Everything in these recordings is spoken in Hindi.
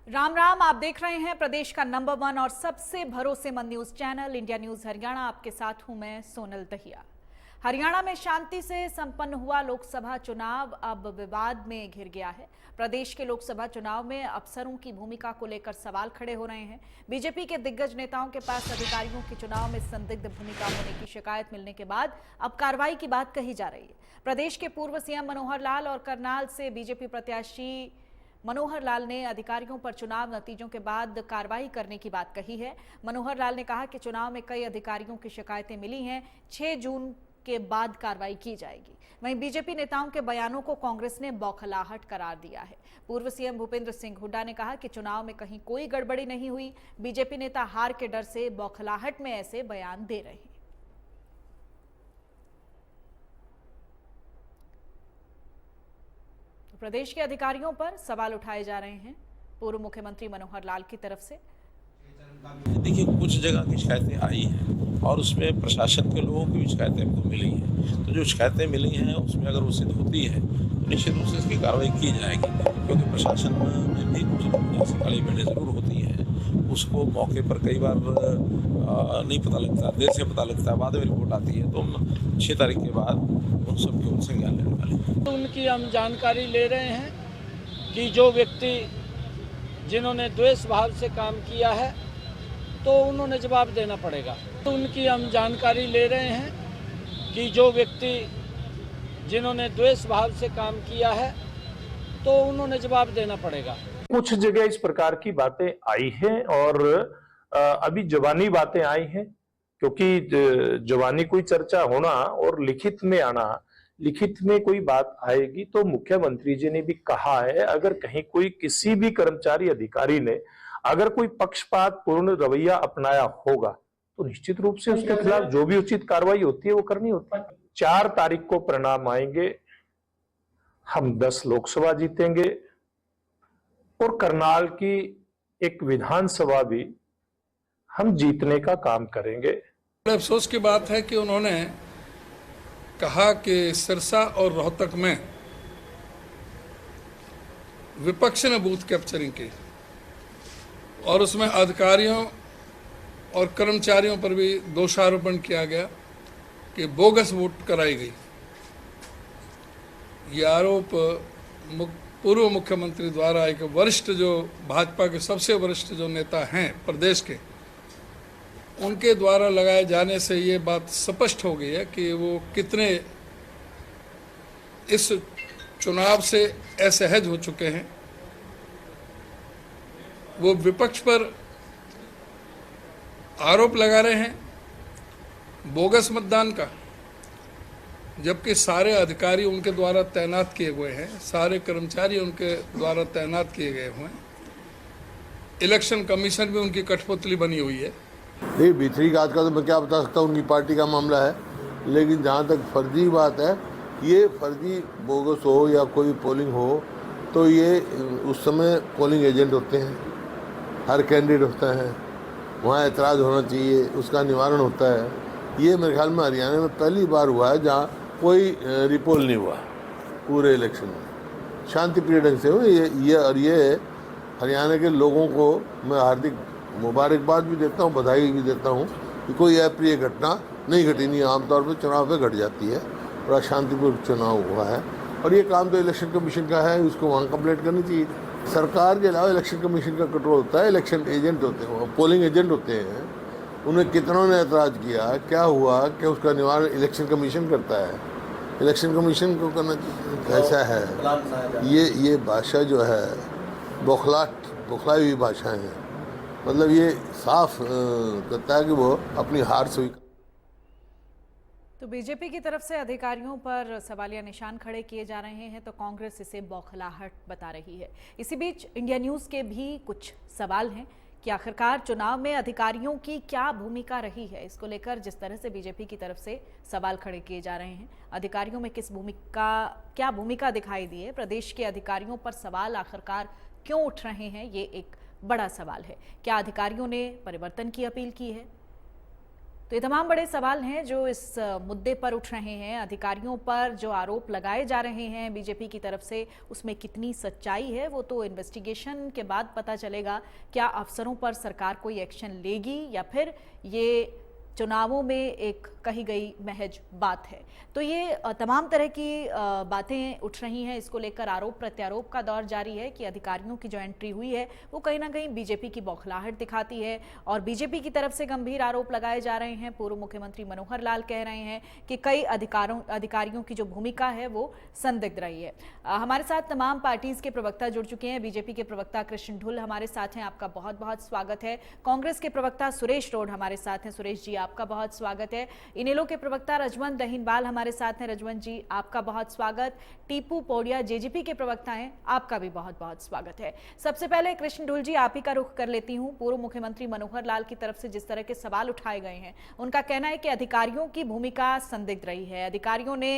राम राम। आप देख रहे हैं प्रदेश का नंबर 1 और सबसे भरोसेमंद news channel India news Haryana. आपके साथ हूं मैं सोनल दहिया। हरियाणा में शांति से संपन्न हुआ लोकसभा चुनाव अब विवाद में घिर गया है। प्रदेश के लोकसभा चुनाव में अफसरों की भूमिका को लेकर सवाल खड़े हो रहे हैं। बीजेपी के दिग्गज नेताओं के पास अधिकारियों की चुनाव में संदिग्ध भूमिका होने की शिकायत मिलने के बाद अब कार्रवाई की बात कही जा रही है। प्रदेश के पूर्व सीएम मनोहर लाल और करनाल से बीजेपी प्रत्याशी मनोहर लाल ने अधिकारियों पर चुनाव नतीजों के बाद कार्रवाई करने की बात कही है। मनोहर लाल ने कहा कि चुनाव में कई अधिकारियों की शिकायतें मिली हैं, 6 जून के बाद कार्रवाई की जाएगी। वहीं बीजेपी नेताओं के बयानों को कांग्रेस ने बौखलाहट करार दिया है। पूर्व सीएम भूपेंद्र सिंह हुड्डा ने कहा कि चुनाव में कहीं कोई गड़बड़ी नहीं हुई। बीजेपी नेता हार के डर से बौखलाहट में ऐसे बयान दे रहे हैं। प्रदेश के अधिकारियों पर सवाल उठाए जा रहे हैं पूर्व मुख्यमंत्री मनोहर लाल की तरफ से। देखिए, कुछ जगह की शिकायतें आई हैं और उसमें प्रशासन के लोगों की भी शिकायतें हमको मिली हैं। तो जो शिकायतें मिली हैं उसमें अगर वो सिद्ध होती है तो निश्चित रूप से इसकी कार्रवाई की जाएगी, क्योंकि प्रशासन में भी कुछ ऐसी काली भेड़ें ज़रूर होती हैं। उसको मौके पर कई बार नहीं पता लगता, देर से पता लगता है, बाद में रिपोर्ट आती है। तो हम 6 तारीख के बाद उन सब के संज्ञान लेने वाले हैं। तो उनकी हम जानकारी ले रहे हैं कि जो व्यक्ति जिन्होंने द्वेष भाव से काम किया है तो उन्होंने जवाब देना पड़ेगा। तो उनकी हम जानकारी ले रहे हैं कि जो व्यक्ति जिन्होंने द्वेष भाव से काम किया है तो उन्होंने जवाब देना पड़ेगा। कुछ जगह इस प्रकार की बातें आई हैं और अभी जबानी बातें आई हैं, क्योंकि जबानी कोई चर्चा होना और लिखित में आना, लिखित में कोई बात आएगी तो मुख्यमंत्री जी ने भी कहा है अगर कहीं कोई किसी भी कर्मचारी अधिकारी ने अगर कोई पक्षपात पूर्ण रवैया अपनाया होगा तो निश्चित रूप से उसके खिलाफ जो भी उचित कार्रवाई होती है वो करनी होती है। 4 तारीख को परिणाम आएंगे, हम 10 लोकसभा जीतेंगे और करनाल की एक विधानसभा भी हम जीतने का काम करेंगे। अफसोस की बात है कि उन्होंने कहा कि सिरसा और रोहतक में विपक्ष ने बूथ कैप्चरिंग की और उसमें अधिकारियों और कर्मचारियों पर भी दोषारोपण किया गया कि बोगस वोट कराई गई। ये आरोप पूर्व मुख्यमंत्री द्वारा एक वरिष्ठ, जो भाजपा के सबसे वरिष्ठ जो नेता हैं प्रदेश के, उनके द्वारा लगाए जाने से ये बात स्पष्ट हो गई है कि वो कितने इस चुनाव से असहज हो चुके हैं। वो विपक्ष पर आरोप लगा रहे हैं बोगस मतदान का, जबकि सारे अधिकारी उनके द्वारा तैनात किए हुए हैं, सारे कर्मचारी उनके द्वारा तैनात किए गए हुए हैं। इलेक्शन कमीशन भी उनकी कठपुतली बनी हुई है। नहीं, भीतरी बात का तो मैं क्या बता सकता हूँ, उनकी पार्टी का मामला है। लेकिन जहाँ तक फर्जी बात है, ये फर्जी बोगस हो या कोई पोलिंग हो तो ये उस समय पोलिंग एजेंट होते हैं, हर कैंडिडेट होता है, वहाँ एतराज़ होना चाहिए, उसका निवारण होता है। ये मेरे ख्याल में हरियाणा में पहली बार हुआ है जहाँ कोई रिपोल नहीं हुआ पूरे इलेक्शन में, शांतिप्रिय ढंग से हुए। ये हरियाणा के लोगों को मैं हार्दिक मुबारकबाद भी देता हूँ, बधाई भी देता हूँ कि कोई अप्रिय घटना नहीं घटी। नहीं, आमतौर पर चुनाव पे घट जाती है। बड़ा शांतिपूर्ण चुनाव हुआ है और ये काम तो इलेक्शन कमीशन का है, उसको वहाँ कंप्लीट करनी चाहिए। सरकार के अलावा इलेक्शन कमीशन का कंट्रोल होता है, इलेक्शन एजेंट होते हैं, पोलिंग एजेंट होते हैं। उन्हें कितनों ने ऐतराज़ किया, क्या हुआ, क्या उसका निवारण इलेक्शन कमीशन करता है, इलेक्शन कमीशन को करना चाहिए। ऐसा है ये भाषा जो है बौखलाई हुई भाषाएँ हैं। मतलब ये साफ कहता है कि वो अपनी हार स्वीकार। तो बीजेपी की तरफ से अधिकारियों पर सवालिया निशान खड़े किए जा रहे हैं तो कांग्रेस इसे बौखलाहट बता रही है। इसी बीच इंडिया न्यूज़ के भी कुछ सवाल हैं कि आखिरकार चुनाव में अधिकारियों की क्या भूमिका रही है। इसको लेकर जिस तरह से बीजेपी की तरफ से सवाल खड़े किए जा रहे हैं, अधिकारियों में क्या भूमिका दिखाई दी है, प्रदेश के अधिकारियों पर सवाल आखिरकार क्यों उठ रहे हैं, ये एक बड़ा सवाल है। क्या अधिकारियों ने परिवर्तन की अपील की है? तो ये तमाम बड़े सवाल हैं जो इस मुद्दे पर उठ रहे हैं। अधिकारियों पर जो आरोप लगाए जा रहे हैं बीजेपी की तरफ से, उसमें कितनी सच्चाई है वो तो इन्वेस्टिगेशन के बाद पता चलेगा। क्या अफसरों पर सरकार कोई एक्शन लेगी या फिर ये चुनावों में एक कही गई महज बात है। तो ये तमाम तरह की बातें उठ रही हैं। इसको लेकर आरोप प्रत्यारोप का दौर जारी है कि अधिकारियों की जो एंट्री हुई है वो कहीं ना कहीं बीजेपी की बौखलाहट दिखाती है और बीजेपी की तरफ से गंभीर आरोप लगाए जा रहे हैं। पूर्व मुख्यमंत्री मनोहर लाल कह रहे हैं कि कई अधिकारियों की जो भूमिका है वो संदिग्ध रही है। हमारे साथ तमाम पार्टीज के प्रवक्ता जुड़ चुके हैं। बीजेपी के प्रवक्ता कृष्ण ढुल हमारे साथ हैं, आपका बहुत बहुत स्वागत है। कांग्रेस के प्रवक्ता सुरेश रोड हमारे साथ हैं। सुरेश जी आपका बहुत स्वागत है। इनेलो के प्रवक्ता रजवंत दहीनबाल हमारे साथ हैं। रजवंत जी आपका बहुत स्वागत। टीपू पोडिया जेजेपी के प्रवक्ता हैं, आपका भी बहुत बहुत स्वागत है। सबसे पहले कृष्ण ढुल जी आप ही का रुख कर लेती हूं। पूर्व मुख्यमंत्री मनोहर लाल की तरफ से जिस तरह के सवाल उठाए गए हैं, उनका कहना है कि अधिकारियों की भूमिका संदिग्ध रही है। अधिकारियों ने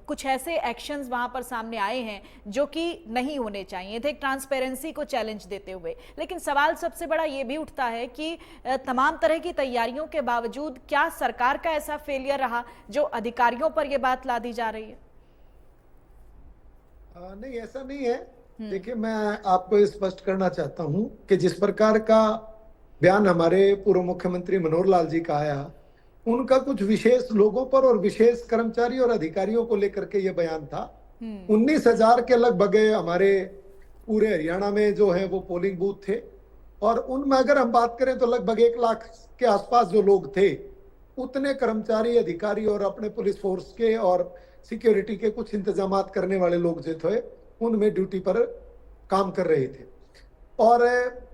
कुछ ऐसे एक्शंस वहां पर सामने आए हैं जो कि नहीं होने चाहिए थे, ट्रांसपेरेंसी को चैलेंज देते हुए। लेकिन सवाल सबसे बड़ा ये भी उठता है कि तमाम तरह की तैयारियों के बावजूद क्या सरकार का ऐसा फेलियर रहा जो अधिकारियों पर यह बात लादी जा रही है? नहीं, ऐसा नहीं है। देखिए, मैं आपको स्पष्ट करना चाहता हूं कि जिस प्रकार का बयान हमारे पूर्व मुख्यमंत्री मनोहर लाल जी का आया, उनका कुछ विशेष लोगों पर और विशेष कर्मचारी और अधिकारियों को लेकर के ये बयान था। 19,000 के लगभग हमारे पूरे हरियाणा में जो है वो पोलिंग बूथ थे और उनमें अगर हम बात करें तो लगभग 1 लाख के आसपास जो लोग थे, उतने कर्मचारी, अधिकारी और अपने पुलिस फोर्स के और सिक्योरिटी के कुछ इंतजाम करने वाले लोग जो थे उनमें ड्यूटी पर काम कर रहे थे और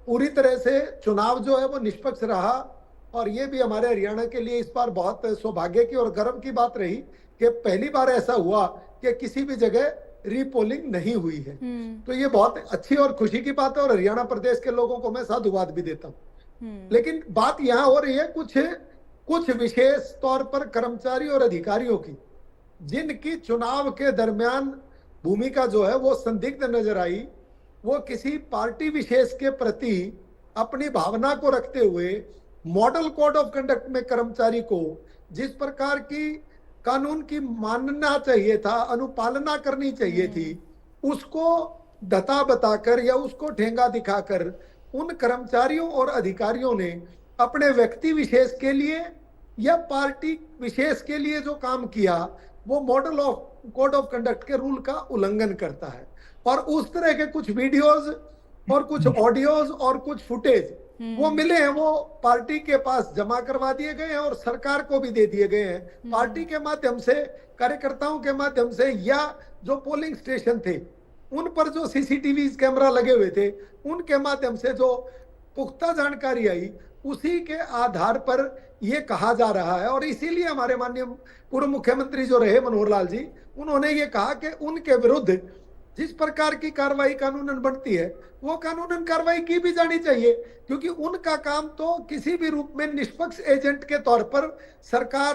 पूरी तरह से चुनाव जो है वो निष्पक्ष रहा। और ये भी हमारे हरियाणा के लिए इस बार बहुत सौभाग्य की और गर्व की बात रही कि पहली बार ऐसा हुआ कि किसी भी जगह रीपोलिंग नहीं हुई है। तो ये बहुत अच्छी और खुशी की बात है और हरियाणा प्रदेश के लोगों को मैं साधुवाद भी देता हूँ। लेकिन बात यहाँ हो रही है कुछ विशेष तौर पर कर्मचारी और अधिकारियों की, जिनकी चुनाव के दरमियान भूमिका जो है वो संदिग्ध नजर आई। वो किसी पार्टी विशेष के प्रति अपनी भावना को रखते हुए मॉडल कोड ऑफ कंडक्ट में कर्मचारी को जिस प्रकार की कानून की मानना चाहिए था, अनुपालना करनी चाहिए थी, उसको धता बताकर या उसको ठेंगा दिखाकर उन कर्मचारियों और अधिकारियों ने अपने व्यक्ति विशेष के लिए या पार्टी विशेष के लिए जो काम किया वो model of code of conduct के रूल का उल्लंघन करता है। और उस तरह के कुछ वीडियोज और कुछ ऑडियोज और कुछ फुटेज वो मिले हैं, वो पार्टी के पास जमा करवा दिए गए हैं और सरकार को भी दे दिए गए हैं। पार्टी के माध्यम से, कार्यकर्ताओं के माध्यम से, या जो पोलिंग स्टेशन थे उन पर जो सीसीटीवी कैमरा लगे हुए थे उनके माध्यम से जो पुख्ता जानकारी आई, उसी के आधार पर ये कहा जा रहा है। और इसीलिए हमारे माननीय पूर्व मुख्यमंत्री जो रहे मनोहर लाल जी, उन्होंने ये कहा कि उनके विरुद्ध जिस प्रकार की कार्रवाई कानूनन बनती है वो कानूनन कार्रवाई की भी जानी चाहिए, क्योंकि उनका काम तो किसी भी रूप में निष्पक्ष एजेंट के तौर पर सरकार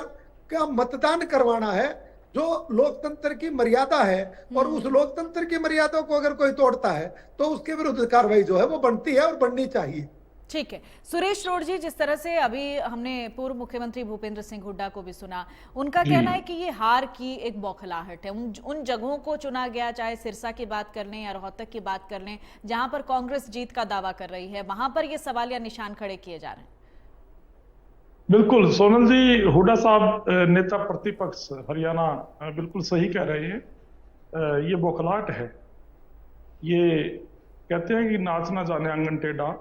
का मतदान करवाना है, जो लोकतंत्र की मर्यादा है। और उस लोकतंत्र की मर्यादा को अगर कोई तोड़ता है तो उसके विरुद्ध कार्रवाई जो है वो बनती है और बननी चाहिए। ठीक है सुरेश रोड जी, जिस तरह से अभी हमने पूर्व मुख्यमंत्री भूपेंद्र सिंह हुड्डा को भी सुना, उनका कहना है कि ये हार की एक बौखलाहट है। उन जगहों को चुना गया, चाहे सिरसा की बात कर लें या रोहतक की बात कर लें, जहां पर कांग्रेस जीत का दावा कर रही है, वहां पर ये सवाल या निशान खड़े किए जा रहे हैं। बिल्कुल सोनल जी, हुड्डा साहब नेता प्रतिपक्ष हरियाणा बिल्कुल सही कह रहे हैं। ये बौखलाहट है। ये कहते हैं कि नाच ना जाने आंगन टेढ़ा।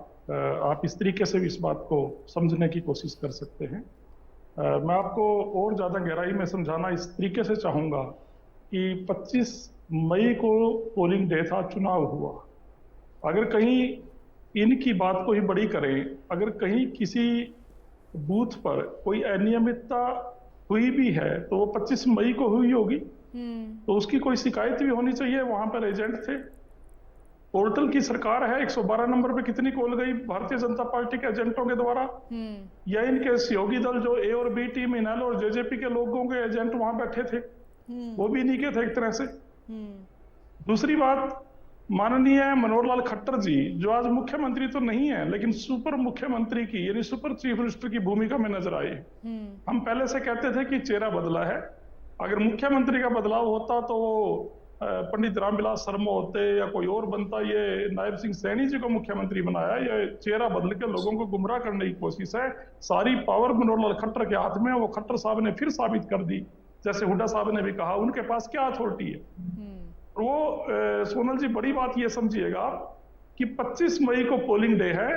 आप इस तरीके से भी इस बात को समझने की कोशिश कर सकते हैं। मैं आपको और ज़्यादा गहराई में समझाना इस तरीके से चाहूँगा कि 25 मई को पोलिंग डे था, चुनाव हुआ। अगर कहीं इनकी बात को ही बड़ी करें, अगर कहीं किसी बूथ पर कोई अनियमितता हुई भी है तो वो 25 मई को हुई होगी, तो उसकी कोई शिकायत भी होनी चाहिए। वहां पर एजेंट थे, पोर्टल की सरकार है, 112 नंबर पे कितनी कॉल गई भारतीय जनता पार्टी के एजेंटों के द्वारा, या इनके सहयोगी दल जो ए और बी टीम, इनेलो और जेजेपी के लोगों के एजेंट वहां बैठे थे, वो भी इन्हीं के थे एक तरह से। दूसरी बात, माननीय मनोहर लाल खट्टर जी, जो आज मुख्यमंत्री तो नहीं है लेकिन सुपर मुख्यमंत्री की यानी सुपर चीफ मिनिस्टर की भूमिका में नजर आए। हम पहले से कहते थे कि चेहरा बदला है। अगर मुख्यमंत्री का बदलाव होता तो वो पंडित रामविलास शर्मा होते या कोई और बनता। ये नायब सिंह सैनी जी को मुख्यमंत्री बनाया। ये चेहरा बदल के लोगों को गुमराह करने की कोशिश है। सारी पावर मनोहर लाल खट्टर के हाथ में है। वो खट्टर साहब ने फिर साबित कर दी, जैसे हुड्डा साहब ने भी कहा, उनके पास क्या अथॉरिटी है। वो सोनल जी, बड़ी बात ये समझिएगा आप कि 25 मई को पोलिंग डे है,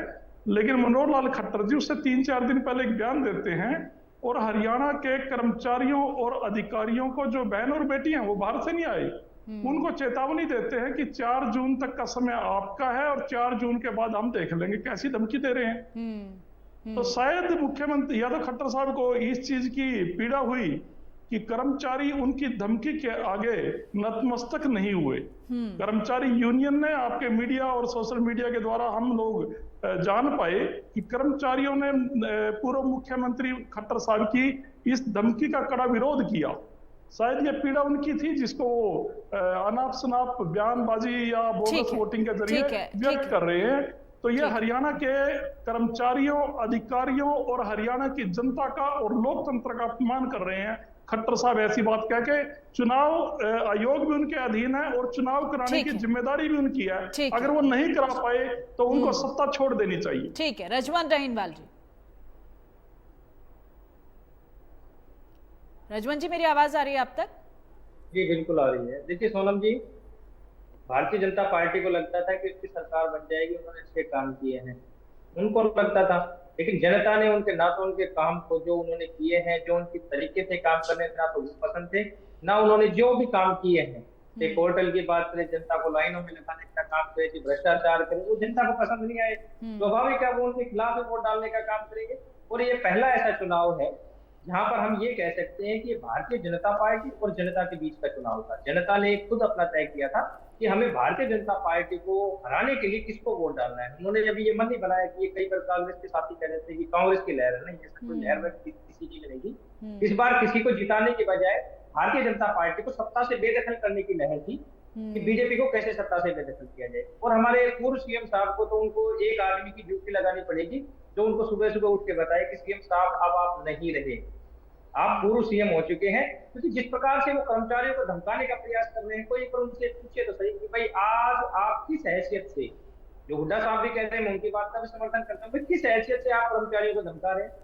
लेकिन मनोहर लाल खट्टर जी उससे 3-4 दिन पहले एक बयान देते हैं और हरियाणा के कर्मचारियों और अधिकारियों को, जो बहन और बेटी हैं वो बाहर से नहीं आए, उनको चेतावनी देते हैं कि 4 जून तक का समय आपका है और 4 जून के बाद हम देख लेंगे। कैसी धमकी दे रहे हैं। तो शायद मुख्यमंत्री या तो खट्टर साहब को इस चीज की पीड़ा हुई कि कर्मचारी उनकी धमकी के आगे नतमस्तक नहीं हुए। कर्मचारी यूनियन ने, आपके मीडिया और सोशल मीडिया के द्वारा हम लोग जान पाए कि कर्मचारियों ने पूर्व मुख्यमंत्री खट्टर साहब की इस धमकी का कड़ा विरोध किया। शायद ये पीड़ा उनकी थी जिसको वो अनाप शनाप बयानबाजी या बोगस वोटिंग के जरिए व्यक्त कर रहे हैं। तो ये हरियाणा के कर्मचारियों, अधिकारियों और हरियाणा की जनता का और लोकतंत्र का अपमान कर रहे हैं खट्टर साहब। ऐसी बात कह के चुनाव आयोग भी उनके अधीन है और चुनाव कराने की जिम्मेदारी भी उनकी है। अगर वो नहीं करा पाए तो उनको सत्ता छोड़ देनी चाहिए। ठीक है, रजवन रहीनवाल जी। रजवन जी, मेरी आवाज आ रही है आप तक? जी बिल्कुल आ रही है। देखिए सोनम जी, भारतीय जनता पार्टी को लगता था कि उसकी सरकार बन जाएगी, उन्होंने अच्छे काम किए हैं, उनको लगता था। लेकिन जनता ने उनके, ना तो उनके काम को जो उन्होंने किए हैं, जो उनके तरीके से काम करने, ना तो वो पसंद थे, ना उन्होंने जो भी काम किए हैं, एक होटल की बात करें, जनता को लाइनों में लगाने का काम करे, भ्रष्टाचार करे, वो जनता को पसंद नहीं आए। स्वाभाविक है वो उनके खिलाफ वोट डालने का काम करेंगे। और ये पहला ऐसा चुनाव है जहां पर हम ये कह सकते हैं कि भारतीय जनता पार्टी और जनता के बीच का चुनाव था। जनता ने खुद अपना तय किया था कि हमें भारतीय जनता पार्टी को हराने के लिए किसको वोट डालना है। उन्होंने अभी ये मन नहीं बनाया कि ये कई बार कांग्रेस के साथी कह रहे थे कि कांग्रेस की लहर है, नहीं, ऐसा कोई लहर में किसी की नहीं थी। इस बार किसी को जिताने की बजाय भारतीय जनता पार्टी को सत्ता से बेदखल करने की लहर थी कि बीजेपी को कैसे सत्ता से बेदखल किया जाए। और हमारे पूर्व सीएम साहब को तो उनको एक आदमी की ड्यूटी लगानी पड़ेगी जो उनको सुबह सुबह उठ के बताए कि सीएम साहब अब आप नहीं रहे, आप पूर्व सीएम हो चुके हैं। क्योंकि जिस प्रकार से वो कर्मचारियों को धमकाने का प्रयास कर रहे हैं, कोई पर उनसे पूछे तो सही कि भाई आज आप किस हैसियत से, जो हुड्डा साहब भी कहते हैं, मैं उनकी बात का भी समर्थन करता हूँ, किस हैसियत से आप कर्मचारियों को धमका रहे हैं।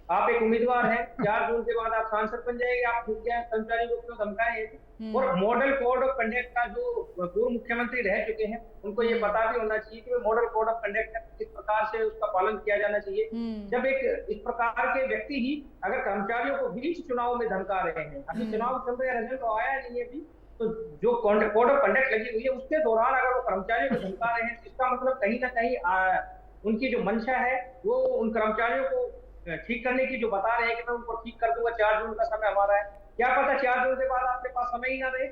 आप एक उम्मीदवार हैं, 4 जून के बाद आप सांसद बन जाएंगे, आप कर्मचारियों को क्यों धमकाए। और मॉडल कोड ऑफ कंडक्ट का जो पूर्व मुख्यमंत्री रह चुके हैं, उनको ये पता भी होना चाहिए कि मॉडल कोड ऑफ कंडक्ट किस प्रकार से उसका पालन किया जाना चाहिए। जब एक इस प्रकार के व्यक्ति ही अगर कर्मचारियों को बीच चुनाव में धमका रहे हैं, अभी चुनाव चल रहे, रिजल्ट तो आया नहीं है अभी, तो जो कोड ऑफ कंडक्ट लगी हुई है उसके दौरान अगर वो कर्मचारियों को धमका रहे हैं, इसका मतलब कहीं ना कहीं उनकी जो मंशा है वो उन कर्मचारियों को ठीक करने की जो बता रहे हैं कि मैं उनको ठीक कर दूंगा, 4 जून का समय हमारा है। क्या पता 4 जून के बाद आपके पास समय ही ना रहे।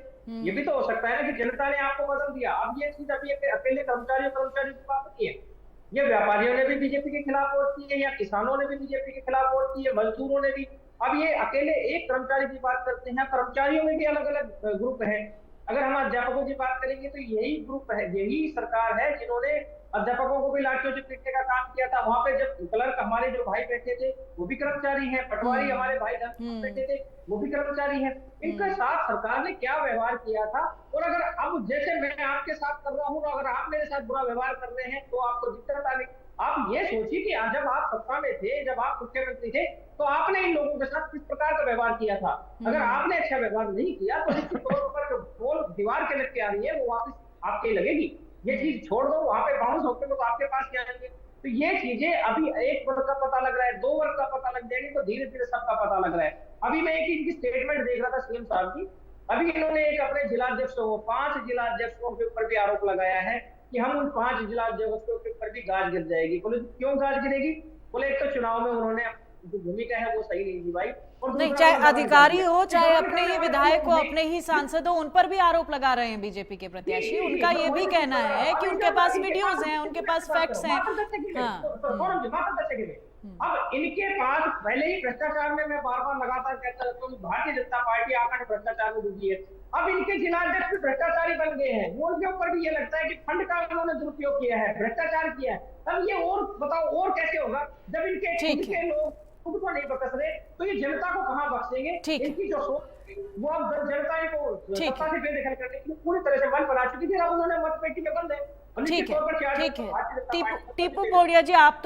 ये भी तो हो सकता है ना कि जनता ने आपको बदल दिया। अब ये चीज अभी अकेले कर्मचारियों की बात नहीं है, ये व्यापारियों ने भी बीजेपी के खिलाफ वोट की है, या किसानों ने भी बीजेपी के खिलाफ वोट की है, मजदूरों ने भी। अब ये अकेले एक कर्मचारी की बात करते हैं, कर्मचारियों में भी अलग अलग ग्रुप है। अगर हम अध्यापकों की बात करेंगे तो यही ग्रुप है, यही सरकार है जिन्होंने अध्यापकों को भी लाठियों से पीटने का काम किया था। वहां पे जब क्लर्क हमारे जो भाई बैठे थे वो भी कर्मचारी हैं, पटवारी हमारे भाई बैठे थे वो भी कर्मचारी हैं। इनके साथ सरकार ने क्या व्यवहार किया था। और अगर अब जैसे मैं आपके साथ कर रहा हूँ, अगर आप मेरे साथ बुरा व्यवहार कर रहे हैं तो आपको दिक्कत आ गई। आप ये सोचिए कि जब आप सत्ता में थे, जब आप मुख्यमंत्री थे, तो आपने इन लोगों के साथ किस प्रकार का व्यवहार किया था। अगर आपने अच्छा व्यवहार नहीं किया तो निश्चित तौर पर जो दीवार के लग के आ रही है वो वापस आपके लगेगी। ये चीज छोड़ दो, वहां पे बाउंस होते तो आपके पास क्या आएंगे। तो ये चीजें अभी एक वर्ग का पता लग रहा है, 2 वर्ग का पता लग जाएगी, तो धीरे धीरे सबका पता लग रहा है। अभी मैं एक इनकी स्टेटमेंट देख रहा था सीएम साहब की। अभी इन्होंने एक अपने जिलाध्यक्षों को, 5 जिलाध्यक्षों के ऊपर भी आरोप लगाया है कि हम उन 5 जिलाध्यक्षों के ऊपर भी गाज गिर जाएगी। बोले क्यों गाज गिरेगी? बोले एक तो चुनाव में उन्होंने जो भूमिका है वो सही नहीं निभाई, नहीं, चाहे अधिकारी हो चाहे अपने ही विधायक हो, अपने ही सांसद हो, उन पर भी आरोप लगा रहे हैं बीजेपी के प्रत्याशी। उनका ये भी कहना है कि उनके पास वीडियोस हैं, उनके पास फैक्ट्स हैं। अब इनके पास पहले ही भ्रष्टाचार में, मैं बार बार लगातार कहता रहता हूँ, भारतीय जनता पार्टी आकर भ्रष्टाचार में डूबी है। अब इनके जिलाध्यक्ष भी भ्रष्टाचारी बन गए हैं, वो उनके ऊपर भी ये लगता है कि फंड का उन्होंने दुरुपयोग किया है, भ्रष्टाचार किया है। अब ये और बताओ और कैसे होगा जब इनके लोग खुद को नहीं बख्श रहे, तो ये जनता को कहाँ बख्शेंगे? इनकी जो सोच वो अब जनता को सत्ता से बेदखल करने के लिए पूरी तरह से मन बना चुकी थी। अब उन्होंने मत पेटी में बंद है। ठीक है। टीपू पोड़िया जी, आप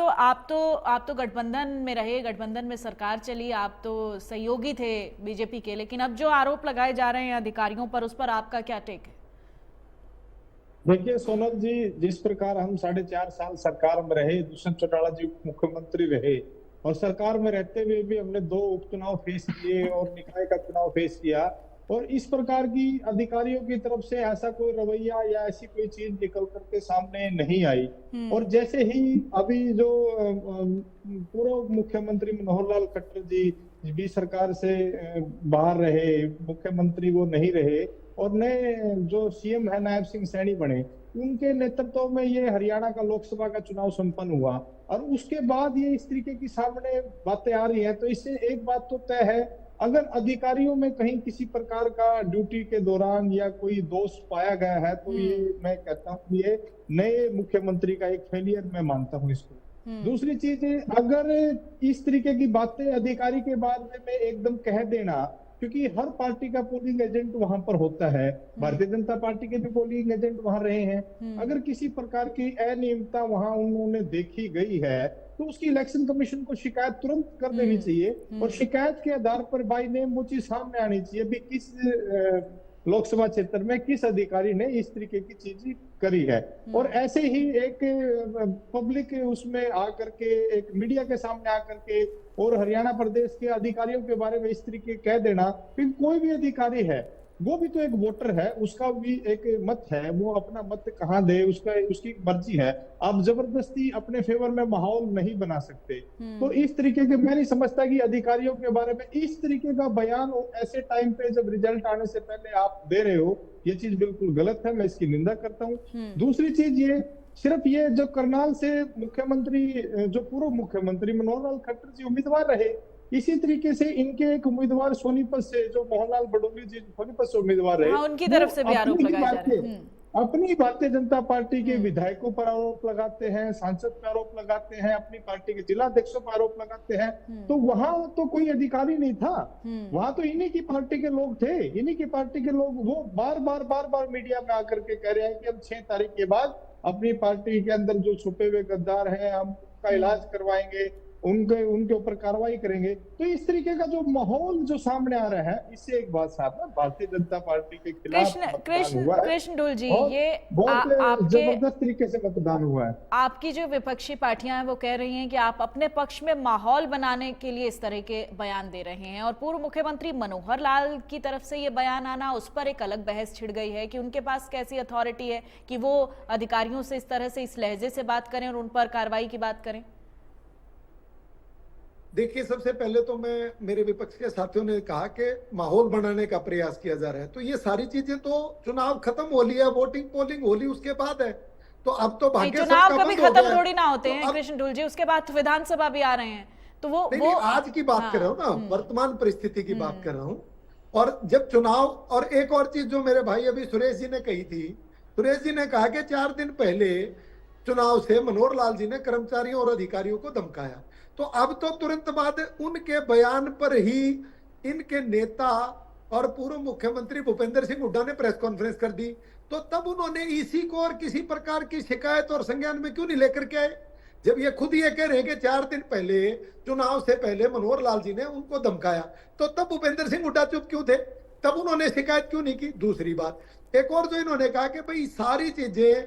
तो गठबंधन में रहे, गठबंधन में सरकार चली, आप तो सहयोगी थे बीजेपी के, लेकिन अब जो आरोप लगाए जा रहे हैं अधिकारियों पर, उस पर आपका क्या टेक है? देखिए सोनल जी, जिस प्रकार हम 4.5 साल सरकार में रहे, दुष्यंत चौटाला जी मुख्यमंत्री रहे, और सरकार में रहते हुए भी हमने 2 उपचुनाव फेस किए और निकाय का चुनाव फेस किया, और इस प्रकार की अधिकारियों की तरफ से ऐसा कोई रवैया या ऐसी कोई चीज निकल करके सामने नहीं आई। और जैसे ही अभी जो पूर्व मुख्यमंत्री मनोहर लाल खट्टर जी भी सरकार से बाहर रहे, मुख्यमंत्री वो नहीं रहे, और नए जो सीएम है नायब सिंह सैनी बने, उनके नेतृत्व में ये हरियाणा का लोकसभा का चुनाव संपन्न हुआ, और उसके बाद ये इस तरीके की सामने बातें आ रही हैं। तो इससे एक बात तो तय है, अगर अधिकारियों में कहीं किसी प्रकार का ड्यूटी के दौरान या कोई दोष पाया गया है, तो ये मैं कहता हूँ ये नए मुख्यमंत्री का एक फेलियर मैं मानता हूँ इसको। दूसरी चीज, अगर इस तरीके की बातें अधिकारी के बारे में एकदम कह देना, क्योंकि हर पार्टी का पोलिंग एजेंट वहां पर होता है, भारतीय जनता पार्टी के भी पोलिंग एजेंट वहां रहे हैं, अगर किसी प्रकार की अनियमितता वहां उन्होंने देखी गई है, तो उसकी इलेक्शन कमीशन को शिकायत तुरंत कर देनी चाहिए, और शिकायत के आधार पर बाय नेम वो चीज सामने आनी चाहिए भी किस लोकसभा क्षेत्र में किस अधिकारी ने इस तरीके की चीज करी है। और ऐसे ही एक पब्लिक उसमें आकर के, एक मीडिया के सामने आकर के और हरियाणा प्रदेश के अधिकारियों के बारे में इस तरीके कह देना कि कोई भी अधिकारी है, वो भी तो एक वोटर है, उसका भी एक मत है, वो अपना मत कहाँ दे उसकी मर्जी है। आप जबरदस्ती अपने फेवर में माहौल नहीं बना सकते। तो इस तरीके के, मैं नहीं समझता कि अधिकारियों के बारे में इस तरीके का बयान ऐसे टाइम पे जब रिजल्ट आने से पहले आप दे रहे हो, ये चीज बिल्कुल गलत है, मैं इसकी निंदा करता हूँ। दूसरी चीज, ये सिर्फ ये जो करनाल से मुख्यमंत्री, जो पूर्व मुख्यमंत्री मनोहर लाल खट्टर जी उम्मीदवार रहे, इसी तरीके से इनके एक उम्मीदवार सोनीपत से, जो मोहनलाल बडोली जी सोनीपत से उम्मीदवार रहे, उनकी तरफ से भी आरोप लगाए जा रहे हैं। अपनी भारतीय जनता पार्टी के विधायकों पर आरोप लगाते हैं, सांसद पर आरोप लगाते हैं, अपनी पार्टी के जिलाध्यक्षों पर आरोप लगाते हैं। तो वहां तो कोई अधिकारी नहीं था, वहां तो इन्हीं की पार्टी के लोग थे, इन्हीं की पार्टी के लोग। वो बार बार मीडिया में आकर के कह रहे हैं कि हम 6 तारीख के बाद अपनी पार्टी के अंदर जो छुपे हुए गद्दार हैं, हम उनका इलाज करवाएंगे, उनके ऊपर कार्रवाई करेंगे। तो इस तरीके का जो माहौल जो सामने आ रहा है, इससे एक बात साफ है, भारतीय जनता पार्टी के खिलाफ कृष्ण डोल जी, ये बहुत जबरदस्त तरीके से मतदान हुआ है। आपकी जो विपक्षी पार्टियां हैं वो कह रही हैं कि आप अपने पक्ष में माहौल बनाने के लिए इस तरह के बयान दे रहे हैं, और पूर्व मुख्यमंत्री मनोहर लाल की तरफ से ये बयान आना, उस पर एक अलग बहस छिड़ गई है कि उनके पास कैसी अथॉरिटी है कि वो अधिकारियों से इस तरह से, इस लहजे से बात करें और उन पर कार्रवाई की बात करें। देखिए, सबसे पहले तो मेरे विपक्ष के साथियों ने कहा कि माहौल बनाने का प्रयास किया जा रहा है, तो ये सारी चीजें तो चुनाव खत्म हो लिया, वोटिंग पोलिंग होली उसके बाद है, तो अब तो भाग्य चुनाव कभी खत्म थोड़ी ना होते हैं कृष्ण डोल जी, उसके बाद विधानसभा भी आ रहे हैं, तो वो आज की बात कर रहा हूँ ना, वर्तमान परिस्थिति की बात कर रहा हूँ। और जब चुनाव, और एक और चीज जो मेरे भाई अभी सुरेश जी ने कही थी, सुरेश जी ने कहा कि 4 दिन पहले चुनाव से मनोहर लाल जी ने कर्मचारियों और अधिकारियों को धमकाया, तो अब तो तुरंत बाद उनके बयान पर ही इनके नेता और पूर्व मुख्यमंत्री भूपेंद्र सिंह हुड्डा ने प्रेस कॉन्फ्रेंस कर दी। तो तब उन्होंने ईसी को और किसी प्रकार की शिकायत और संज्ञान में क्यों नहीं लेकर के आए, जब ये खुद ये कह रहे हैं कि 4 दिन पहले, चुनाव से पहले मनोहर लाल जी ने उनको धमकाया, तो तब भूपेंद्र सिंह हुड्डा चुप क्यों थे, तब उन्होंने शिकायत क्यों नहीं की। दूसरी बात, एक और जो इन्होंने कहा कि भाई सारी चीजें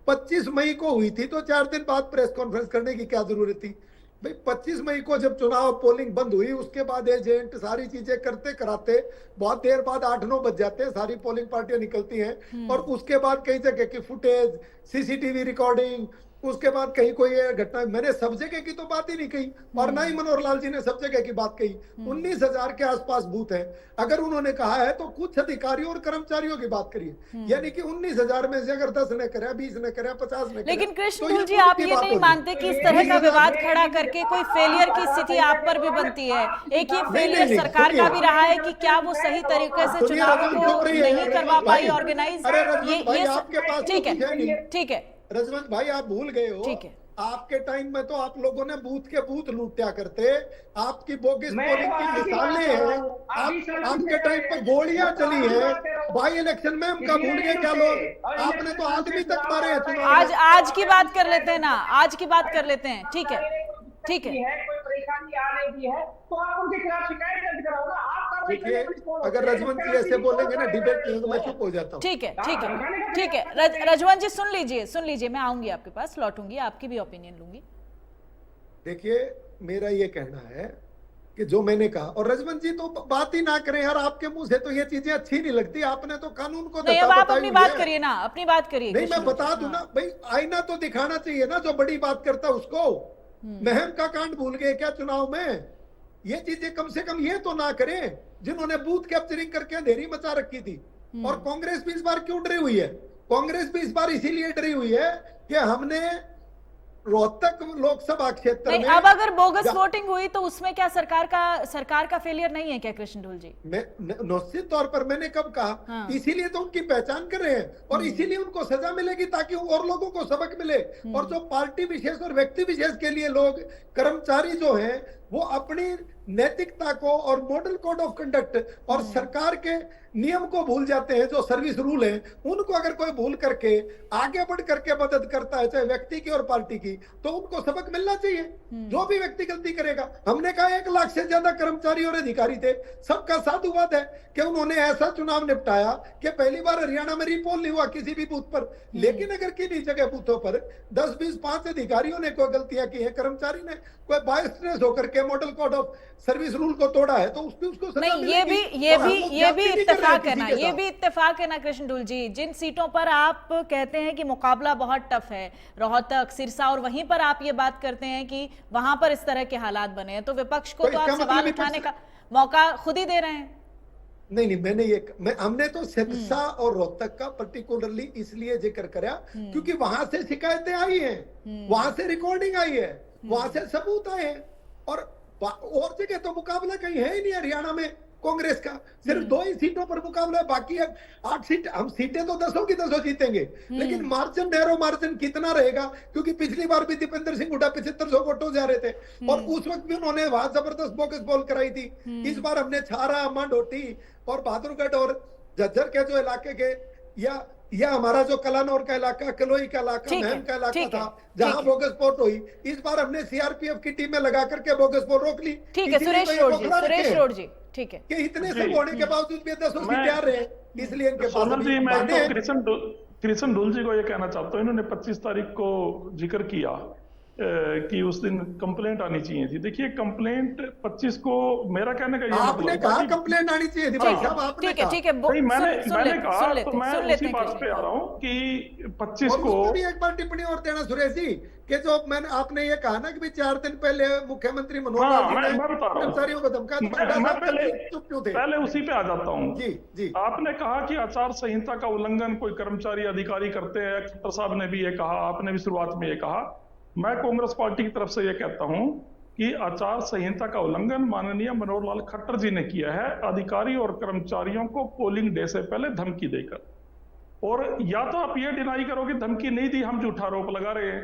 25 मई को हुई थी, तो 4 दिन बाद प्रेस कॉन्फ्रेंस करने की क्या जरूरत थी। भाई 25 मई को जब चुनाव पोलिंग बंद हुई, उसके बाद एजेंट सारी चीजें करते कराते बहुत देर बाद 8-9 बज जाते हैं, सारी पोलिंग पार्टियां निकलती हैं, और उसके बाद कई जगह की फुटेज, सीसीटीवी रिकॉर्डिंग, उसके बाद कहीं कोई ये घटना, मैंने सब जगह की तो बात ही नहीं कही, और ना ही मनोहर लाल जी ने सब जगह की बात कही। 19,000 के आसपास बूथ है, अगर उन्होंने कहा है तो कुछ अधिकारियों और कर्मचारियों की बात करिए, यानी कि 19,000 में से अगर 10 ने करे, 20 ने करे, 50 ने करे। लेकिन कृष्ण तो जी, खुद आप की ये बात नहीं होगी। मानते कि इस तरह का विवाद खड़ा करके कोई फेलियर की स्थिति आप पर भी बनती है? एक ये फेलियर नहीं, सरकार सुनिए। का भी रहा है कि क्या वो सही तरीके से सुनिए, चुनाव रजत को चुप रहिए। नहीं करवा पाई भाई, ऑर्गेनाइज। अरे रजत भाई, आपके पास तो ठीक कुछ है नहीं। है, ठीक है, रजवंत भाई, आप भूल गए हो, ठीक है। आपके टाइम में तो आप लोगों ने बूथ के बूथ लूटा करते, आपकी बोगिस मैं पोलिंग तो की आपकी मिसालें बात कर रहा हैं। हूं। आप आपके टाइम पे गोलियां चली हैं, बाई इलेक्शन में हम कब भूल गए क्या लोग? आपने तो आदमी तक मारे हैं चुनाव में। आज की बात कर लेते हैं ना, आज की बात कर लेते हैं। ठीक है, ठीक है। कोई परेशानी आ रही है तो आप उनके खिलाफ शिकायत दर्ज कराओ ना। आप कार्रवाई देखिए, करने को अगर रजवंत जी ऐसे बोलेंगे ना डिबेट में, तो मैं चुप हो जाता हूँ। ठीक है, ठीक है, ठीक है। रजवंत जी सुन लीजिए, मैं आऊंगी आपके पास, लौटूंगी, आपकी भी ओपिनियन लूंगी। देखिए, मेरा ये कहना है कि जो मैंने कहा, और रजवंत जी तो बात ही ना करें यार, आपके मुंह से तो ये चीजें अच्छी नहीं लगती। आपने तो कानून को नहीं, अब आप अपनी बात करिए ना, अपनी बात करिए। नहीं, मैं बता दूं ना भाई, आईना तो दिखाना चाहिए ना, जो बड़ी बात करता है उसको। महम का कांड भूल गए क्या चुनाव में? ये चीजें कम से कम ये तो ना करें, जिन्होंने बूथ कैप्चरिंग करके अंधेरी मचा रखी थी। और कांग्रेस भी इस बार क्यों डरी हुई है? कांग्रेस भी इस बार इसीलिए डरी हुई है कि हमने रोहतक लोकसभा क्षेत्र नहीं, में, अब अगर बोगस वोटिंग हुई तो उसमें क्या सरकार का फेलियर नहीं है क्या कृष्ण ढोल जी? मैं निश्चित तौर पर, मैंने कब कहा? हाँ। इसीलिए तो उनकी पहचान कर रहे हैं, और इसीलिए उनको सजा मिलेगी ताकि और लोगों को सबक मिले। और जो पार्टी विशेष और व्यक्ति विशेष के लिए लोग, कर्मचारी जो हैं, वो अपनी नैतिकता को और मॉडल कोड ऑफ कंडक्ट और सरकार के नियम को भूल जाते हैं, जो सर्विस रूल है, उनको अगर कोई भूल करके आगे बढ़ करके मदद करता है, चाहे व्यक्ति की और पार्टी की, तो उनको सबक मिलना चाहिए। जो भी व्यक्ति गलती करेगा, हमने कहा 1 लाख से ज्यादा कर्मचारी और अधिकारी थे, सबका साधुवाद है कि उन्होंने ऐसा चुनाव निपटाया कि पहली बार हरियाणा में रिपोल नहीं हुआ किसी भी बूथ पर। लेकिन अगर किसी जगह बूथों पर 10, 20, 5 अधिकारियों ने कोई गलतियां की है, कर्मचारी ने कोई बायसनेस होकर के model code of service rule को तोड़ा है, तो उसको सजा नहीं, मिलेगी। ये भी इत्तेफाक है ना, किसी के ये साथ। भी इत्तेफाक है ना कृष्ण ढोल जी। जिन सीटों पर आप कहते हैं कि मुकाबला बहुत टफ है, रोहतक, सिरसा, और वहीं पर आप ये बात करते हैं कि वहां पर इस तरह के हालात बने हैं, तो विपक्ष को तो आप सवाल उठाने का मौका खुद ही दे रहे हैं। नहीं, हमने तो सिरसा और रोहतक का पर्टिकुलरली इसलिए जिक्र करा क्योंकि वहां से शिकायतें आई हैं, वहां से रिकॉर्डिंग आई है, वहां से सबूत आए हैं, और जगह तो मुकाबला कहीं है ही नहीं हरियाणा में कांग्रेस का। सिर्फ 2 ही सीटों पर मुकाबला है, बाकी 8 सीट, हम सीटें तो 10 की 10 जीतेंगे, लेकिन मार्जिन, नैरो मार्जिन कितना रहेगा? क्योंकि पिछली बार भी दीपेंद्र सिंह हुड्डा 7500 वोटों जा रहे थे, और उस वक्त भी उन्होंने वहां जबरदस्त बोगस बॉल कराई थी। इस बार हमने छारा, मांडोटी और बहादुरगढ़ और झज्जर के जो इलाके के, या हमारा जो कलानौर का इलाका, कलोई का इलाका, महम का इलाका था, जहां बोगस वोट हुई, इस बार हमने सीआरपीएफ की टीम में लगा करके बोगस वोट रोक ली। ठीक है, सुरेश रोड जी, ठीक है, कि इतने सब होने के बावजूद भी 10 सीटें आ रहे हैं, इसलिए इनके पास सोनल जी, मैं बहाने हैं। तो कृष्ण ढोल जी को ये कहना चाहता हूँ, इन्होंने 25 तारीख को जिक्र किया कि उस दिन कंप्लेंट आनी चाहिए थी। देखिए, कंप्लेंट 25 को, मेरा कहने का ये आपने कहा कंप्लेंट आनी चाहिए थी भाई साहब, आपने ठीक है, कहा। ठीक है, नहीं, मैंने कहा, तो मैं सुन उसी लेते बात पे आ रहा हूँ कि 25 और को उसमें भी एक बार टिप्पणी और देना सुरेश जी, कि जो आपने ये कहा ना कि 4 दिन पहले मुख्यमंत्री मनोहर लाल जी ने कर्मचारियों को धमका दिया, मैं चुप क्यों थे? पहले उसी पे आ जाता हूँ। जी, आपने कहा कि आचार संहिता का उल्लंघन कोई कर्मचारी अधिकारी करते हैं, खट्टर साहब ने भी ये कहा, आपने भी शुरुआत में ये कहा। मैं कांग्रेस पार्टी की तरफ से ये कहता हूं कि आचार संहिता का उल्लंघन माननीय मनोहर लाल खट्टर जी ने किया है, अधिकारी और कर्मचारियों को पोलिंग डे से पहले धमकी देकर। और या तो आप ये डिनाई करो कि धमकी नहीं दी, हम झूठा आरोप लगा रहे हैं।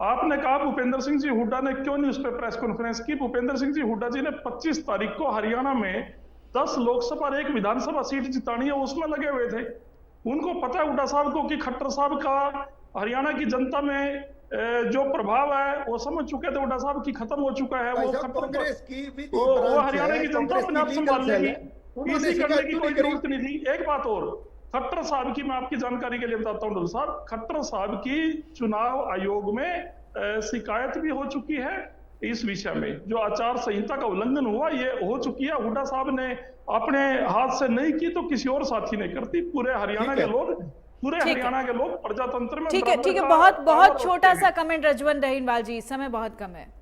आपने कहा भूपेंद्र सिंह जी हुड्डा ने क्यों नहीं उस पर प्रेस कॉन्फ्रेंस की? भूपेंद्र सिंह जी हुड्डा जी ने 25 तारीख को हरियाणा में 10 लोकसभा और 1 विधानसभा सीट जितानी है, उसमें लगे हुए थे। उनको पता है हुड्डा साहब को कि खट्टर साहब का हरियाणा की जनता में जो प्रभाव है वो समझ चुके थे, हुड्डा साहब की खत्म हो चुका है। वो कांग्रेस की भी वो हरियाणा की जनता अपने आप संभाल लेगी, इसी करने की कोई जरूरत नहीं थी। एक बात और, खट्टर साहब की मैं आपकी जानकारी के लिए बताता हूँ साहब, खट्टर साहब की चुनाव आयोग में शिकायत भी हो चुकी है इस विषय में। जो आचार संहिता का उल्लंघन हुआ ये हो चुकी है। हुड्डा साहब ने अपने हाथ से नहीं की तो किसी और साथी ने करती। पूरे हरियाणा के लोग पूरे ठीक है। हरियाणा के लोग प्रजातंत्र में ठीक है, बराबर ठीक है। का बहुत पावर बहुत रखते छोटा हैं। सा कमेंट रजवन रहीनवाल जी, समय बहुत कम है।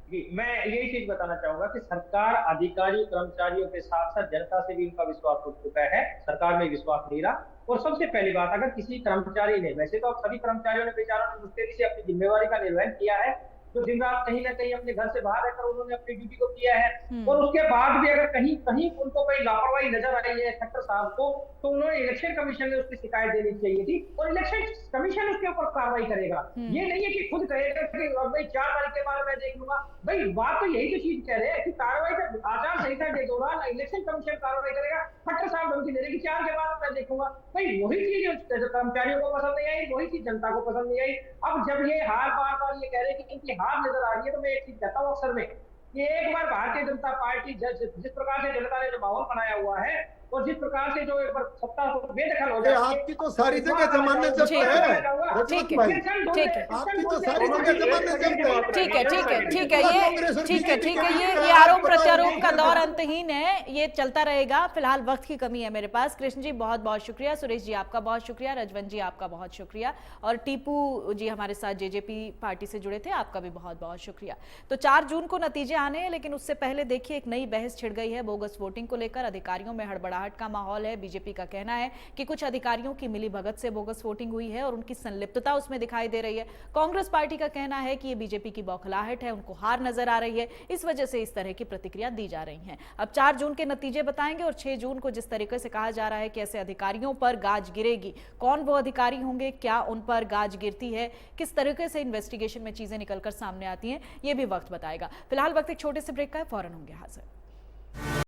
जी, मैं यही चीज बताना चाहूंगा कि सरकार अधिकारी कर्मचारियों के साथ साथ जनता से भी उनका विश्वास उठ चुका है, सरकार में विश्वास नहीं रहा। और सबसे पहली बात, अगर किसी कर्मचारी ने, वैसे तो अब सभी कर्मचारियों ने बेचारों ने मुस्तैदी से अपनी जिम्मेवारी का निर्वहन किया है, तो दिन रात कहीं ना कहीं अपने घर से बाहर रहकर उन्होंने अपनी ड्यूटी को किया है, और उसके बाद भी अगर कहीं कहीं उनको कोई लापरवाही नजर आई है खट्टर साहब को, तो उन्होंने इलेक्शन कमीशन में उसकी शिकायत देनी चाहिए थी, और इलेक्शन कमीशन उसके ऊपर कार्रवाई करेगा। ये नहीं है कि खुद कहेगा कि भाई 4 तारीख के बाद मैं देख लूंगा। भाई बात तो यही तो चीज कह रहे हैं कि कार्रवाई का आचार संहिता के दौरान इलेक्शन कमीशन कार्रवाई करेगा, खट्टर साहब धमकी दे रहे कि 4 के बाद मैं देखूंगा। भाई वही चीज कर्मचारियों को पसंद नहीं आई, वही चीज जनता को पसंद नहीं आई। अब जब ये हार बार बार ये कह रहे हैं कि इनकी हार नजर आ रही है, तो मैं एक चीज कहता हूँ अक्सर में कि एक बार भारतीय जनता पार्टी जिस प्रकार से जनता ने जो माहौल बनाया हुआ है, और जिस प्रकार से जो एक बार सत्ता को बेदखल हो जाए, आपकी तो सारी जगह जमानत जब्त ठीक है है, रजत ठीक है, भाई, ठीक है। आपकी तो सारी जगह जमानत जब्त है। ठीक है, ठीक है, ठीक है, कांग्रेस ये और ठीक है, बीजेपी ठीक है, के ये बीच आरोप में प्रत्यारोप का बताओ, दौर अंतहीन है, ये चलता रहेगा। फिलहाल वक्त की कमी है मेरे पास। कृष्ण जी बहुत बहुत शुक्रिया, सुरेश जी आपका बहुत शुक्रिया, रजवन जी आपका बहुत शुक्रिया, और टीपू जी हमारे साथ जेजेपी पार्टी से जुड़े थे, आपका भी बहुत बहुत शुक्रिया। तो 4 जून को नतीजे आने हैं, लेकिन उससे पहले देखिए एक नई बहस छिड़ गई है बोगस वोटिंग को लेकर। अधिकारियों में हड़बड़ाहट का माहौल है। बीजेपी का कहना है कि कुछ अधिकारियों की मिली भगत से बोगस वोटिंग हुई है और उनकी संलिप्तता उसमें दिखाई दे रही है। कांग्रेस पार्टी का कहना है कि ये बीजेपी की बौखलाहट है, उनको हार नजर आ रही है, इस वजह से इस तरह की प्रतिक्रिया दी जा रही है। अब 4 जून के नतीजे बताएंगे, और 6 जून को जिस तरीके से कहा जा रहा है कि ऐसे अधिकारियों पर गाज गिरेगी, कौन वो अधिकारी होंगे, क्या उन पर गाज गिरती है, किस तरीके से इन्वेस्टिगेशन में चीजें निकलकर सामने आती हैं, ये भी वक्त बताएगा। फिलहाल वक्त एक छोटे से ब्रेक का है, फौरन होंगे हाजिर।